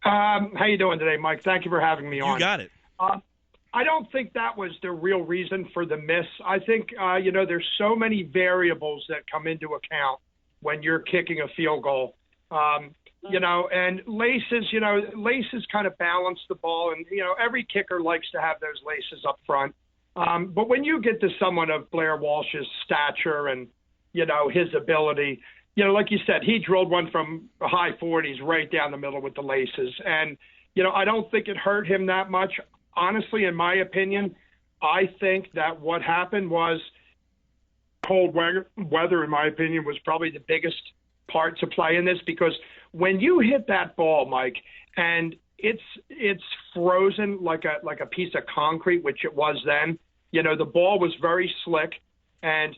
How you doing today, Mike? Thank you for having me on. You got it. I don't think that was the real reason for the miss. I think, there's so many variables that come into account when you're kicking a field goal. And laces kind of balance the ball. And, every kicker likes to have those laces up front. But when you get to someone of Blair Walsh's stature and, his ability, like you said, he drilled one from the high 40s right down the middle with the laces. And, I don't think it hurt him that much. Honestly, in my opinion, I think that what happened was cold weather, in my opinion, was probably the biggest part to play in this, because when you hit that ball, Mike, and it's frozen like a piece of concrete, which it was then, the ball was very slick, and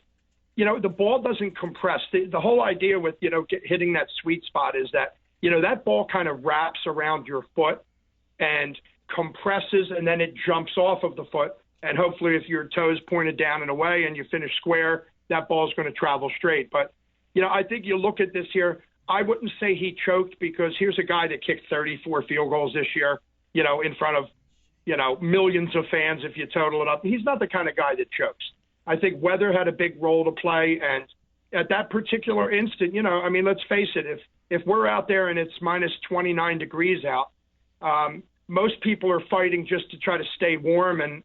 the ball doesn't compress. The whole idea with hitting that sweet spot is that that ball kind of wraps around your foot and compresses, and then it jumps off of the foot, and hopefully if your toes pointed down and away and you finish square, that ball is going to travel straight. But I think you look at this here, I wouldn't say he choked, because here's a guy that kicked 34 field goals this year, in front of millions of fans if you total it up. He's not the kind of guy that chokes. I think weather had a big role to play, and at that particular instant, let's face it, if we're out there and it's minus 29 degrees out, most people are fighting just to try to stay warm and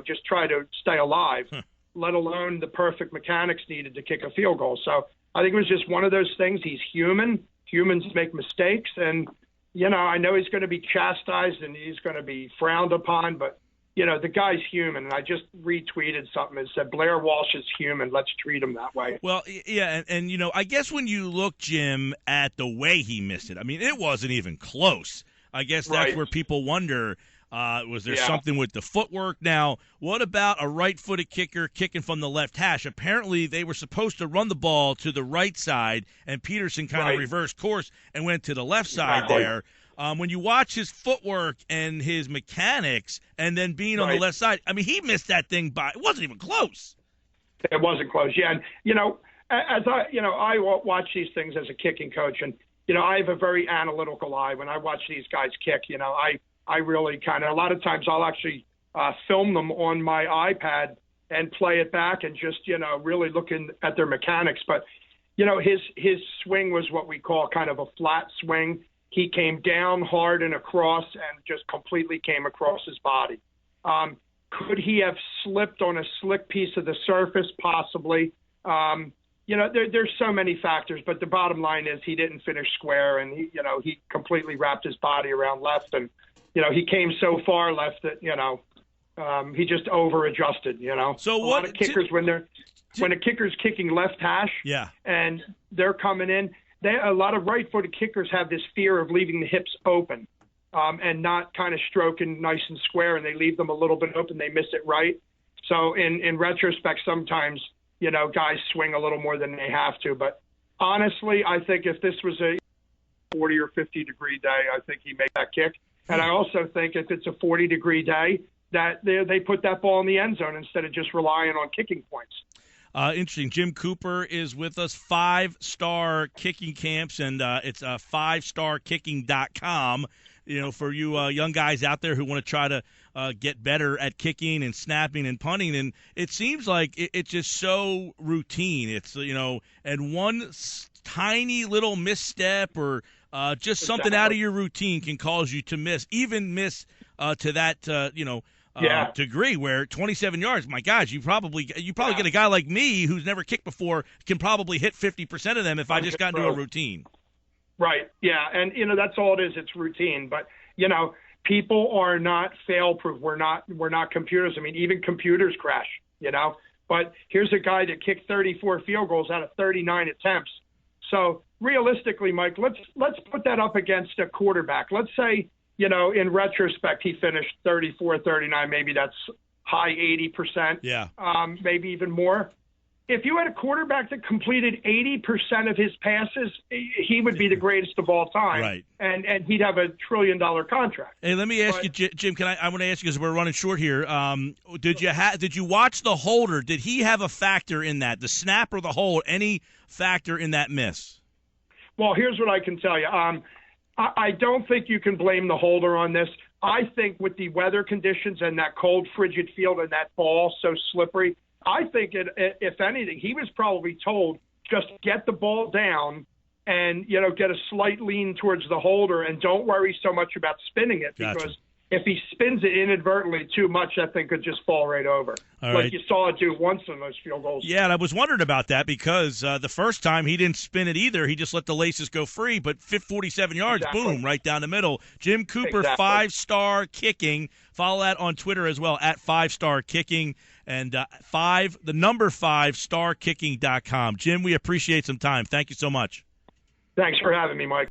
just try to stay alive, let alone the perfect mechanics needed to kick a field goal. So I think it was just one of those things. He's human. Humans make mistakes. And, I know he's going to be chastised and he's going to be frowned upon, but, the guy's human. And I just retweeted something that said, Blair Walsh is human. Let's treat him that way. Well, yeah, and I guess when you look, Jim, at the way he missed it, it wasn't even close. I guess that's right. Where people wonder, was there something with the footwork? Now, what about a right-footed kicker kicking from the left hash? Apparently, they were supposed to run the ball to the right side, and Peterson kind of reversed course and went to the left side there. When you watch his footwork and his mechanics and then being on the left side, he missed that thing by – it wasn't even close. It wasn't close, yeah. And, as I watch these things as a kicking coach, and I have a very analytical eye. When I watch these guys kick, I really kind of – a lot of times I'll actually film them on my iPad and play it back and just, really looking at their mechanics. But, his swing was what we call kind of a flat swing. He came down hard and across and just completely came across his body. Could he have slipped on a slick piece of the surface? Possibly. There's so many factors, but the bottom line is he didn't finish square, and he completely wrapped his body around left, and he came so far left that he just over adjusted. So a lot of kickers when a kicker's kicking left hash, and they're coming in, a lot of right-footed kickers have this fear of leaving the hips open and not kind of stroking nice and square, and they leave them a little bit open. They miss it right. So in retrospect, sometimes guys swing a little more than they have to. But honestly, I think if this was a 40 or 50 degree day, I think he made that kick. And I also think if it's a 40 degree day, that they put that ball in the end zone instead of just relying on kicking points. Interesting. Jim Cooper is with us, 5-star kicking camps, and it's 5starkicking.com. For you young guys out there who want to try to get better at kicking and snapping and punting. And it seems like it's just so routine. It's, and one tiny little misstep or just something out of your routine can cause you to miss to that, degree where 27 yards, my gosh, you probably get a guy like me who's never kicked before can probably hit 50% of them if I just got into a routine. Right. Yeah. And, that's all it is. It's routine. But, people are not fail-proof. We're not computers. Even computers crash, But here's a guy that kicked 34 field goals out of 39 attempts. So realistically, Mike, let's put that up against a quarterback. Let's say, in retrospect, he finished 34, 39. Maybe that's high 80%. Yeah. Maybe even more. If you had a quarterback that completed 80% of his passes, he would be the greatest of all time. Right. And he'd have $1 trillion contract. Hey, let me ask you, Jim, I want to ask you because we're running short here. Did you watch the holder? Did he have a factor in that? The snap or the hold, any factor in that miss? Well, here's what I can tell you. I don't think you can blame the holder on this. I think with the weather conditions and that cold, frigid field and that ball so slippery, I think if anything, he was probably told just get the ball down and, get a slight lean towards the holder and don't worry so much about spinning it because Gotcha. If he spins it inadvertently too much, that thing could just fall right over. All like right. you saw it do once in those field goals. Yeah, and I was wondering about that because the first time he didn't spin it either. He just let the laces go free, but 47 yards, Exactly. boom, right down the middle. Jim Cooper, Exactly. 5-star kicking. Follow that on Twitter as well, at 5-star kicking. And the number 5starkicking.com. Jim, we appreciate some time. Thank you so much. Thanks for having me, Mike.